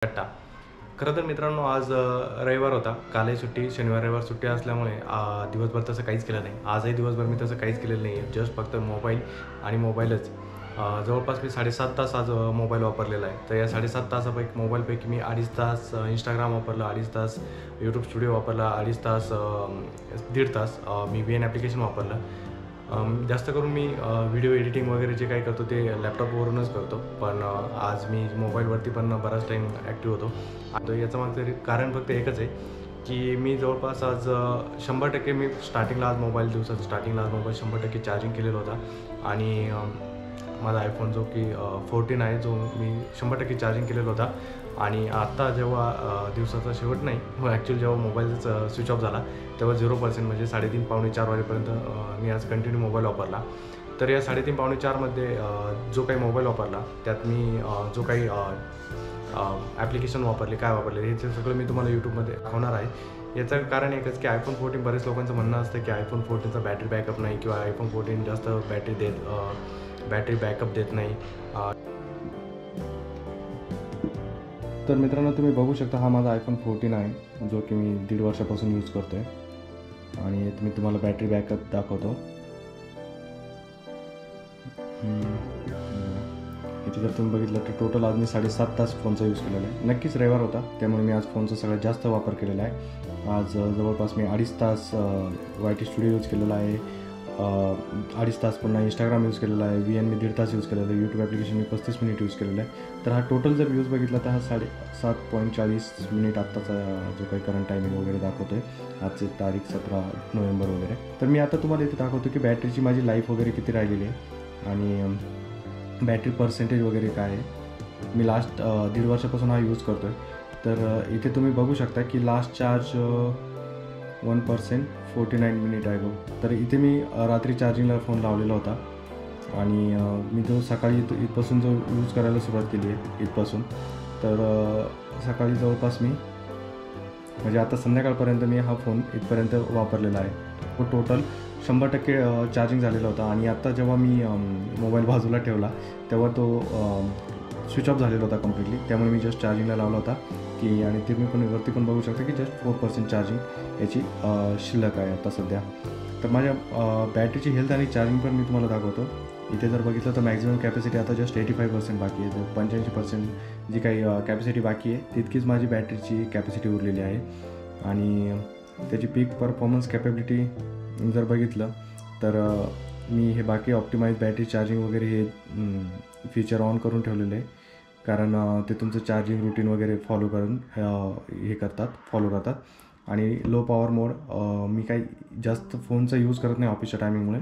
कट्टा. खरं तर मित्रांनो आज रविवार होता. कालही सुट्टी, शनिवार, रविवार सुट्टी असल्यामुळे दिवसभर तसं काहीच केलं नाही. आजही दिवसभर मी तसं काहीच केलेलं नाही आहे. जस्ट फक्त मोबाईल आणि मोबाईलच. जवळपास मी 7.5 तास आज मोबाईल वापरलेला आहे. तर या 7.5 तासापैकी मोबाईलपैकी मी 2.5 तास Instagram वापरलं, 2.5 तास YouTube स्टुडिओ वापरला, 2.5 तास 1.5 तास मी VN ॲप्लिकेशन वापरलं. जास्त करून मी व्हिडिओ एडिटिंग वगैरे जे काही करतो ते लॅपटॉपवरूनच करतो. पण आज मी मोबाईलवरती पण बराच टाईम ॲक्टिव्ह होतो. आता याचं मागचं कारण फक्त एकच आहे, की मी जवळपास आज 100% मी स्टार्टिंगला आज मोबाईल दिवसाचं स्टार्टिंगला आज मोबाईल 100% चार्जिंग केलेला होता आणि माझा आयफोन जो की 14 आहे, जो मी 100% चार्जिंग केलेला होता आणि आत्ता जेव्हा दिवसाचा शेवट नाही, ॲक्च्युअली जेव्हा मोबाईलचा स्विच ऑफ झाला, तेव्हा 0% म्हणजे 3:30 पावणे 4 वाजेपर्यंत मी आज कंटिन्यू मोबाईल वापरला. तर या 3:30 पावणे 4मध्ये जो काही मोबाईल वापरला, त्यात मी जो काही ॲप्लिकेशन वापरले, काय वापरले, हे सगळं मी तुम्हाला यूट्यूबमध्ये दाखवणार आहे. याचं कारण एकच की iPhone 14 बरेच लोकांचं म्हणणं असतं की iPhone 14चा बॅटरी बॅकअप नाही किंवा iPhone 14 जास्त बॅटरी बॅकअप देत नाही. तर मित्रांनो, तुम्ही बघू शकता, हा माझा iPhone 14 आहे, जो की मी 1.5 वर्षापासून यूज करतो आहे आणि मी तुम्हाला बॅटरी बॅकअप दाखवतो. इथे जर तुम्ही बघितलं तर टोटल आज मी 7.5 तास फोनचा यूज केलेला आहे. नक्कीच रविवार होता, त्यामुळे मी आज फोनचा सगळ्यात जास्त वापर केलेला आहे. आज जवळपास मी 2.5 तास YT स्टुडिओ यूज केलेला आहे, 2.5 तास पुन्हा Instagram यूज केलेला आहे, VN मी 1.5 तास यूज केलेला आहे, YouTube ॲप्लिकेशन मी 35 मिनिट यूज केलेला आहे. तर हा टोटल जर यूज बघितला तर हा 7.40 आत्ताचा जो काही करंट टायमिंग वगैरे दाखवतो आहे, आजची तारीख 17 नोव्हेंबर वगैरे. तर मी आता तुम्हाला इथे दाखवतो की बॅटरीची माझी लाईफ वगैरे किती राहिलेली आहे आणि बॅटरी पर्सेंटेज वगैरे काय आहे. मी लास्ट 1.5 वर्षापासून हा यूज करतो आहे. तर इथे तुम्ही बघू शकता की लास्ट चार्ज 1% 49 मिनिट आहे बघ. तर इथे मी रात्री चार्जिंगला फोन लावलेला होता आणि मी जो सकाळी इथपासून जो यूज करायला सुरुवात केली आहे इथपासून, तर सकाळी जवळपास मी म्हणजे आता संध्याकाळपर्यंत मी हा फोन इथपर्यंत वापरलेला आहे. तो टोटल 100% चार्जिंग झालेला होता आणि आत्ता जेव्हा मी मोबाईल बाजूला ठेवला तेव्हा तो स्विच ऑफ झालेला होता कम्प्लिटली. त्यामुळे मी जस्ट चार्जिंगला लावला होता की आणि ते मी पण वरती पण बघू शकता की जस्ट 4% चार्जिंग याची शिल्लक आहे आता सध्या. तर माझ्या बॅटरीची हेल्थ आणि चार्जिंग पण मी तुम्हाला दाखवतो. इथे जर बघितलं तर मॅक्झिमम कॅपॅसिटी आता जस्ट 85% बाकी आहे. तर 85% जी काही कॅपॅसिटी बाकी आहे तितकीच माझी बॅटरीची कॅपॅसिटी उरलेली आहे आणि त्याची पीक परफॉर्मन्स कॅपॅबिलिटी जर बघितलं तर मी हे बाकी ऑप्टिमाइज बॅटरी चार्जिंग वगैरे हे फीचर ऑन करून ठेवलेलं आहे, कारण ते तुमचं चार्जिंग रुटीन वगैरे फॉलो करतात आणि लो पॉवर मोड मी काही जास्त फोनचा यूज करत नाही ऑफिसच्या टायमिंगमुळे.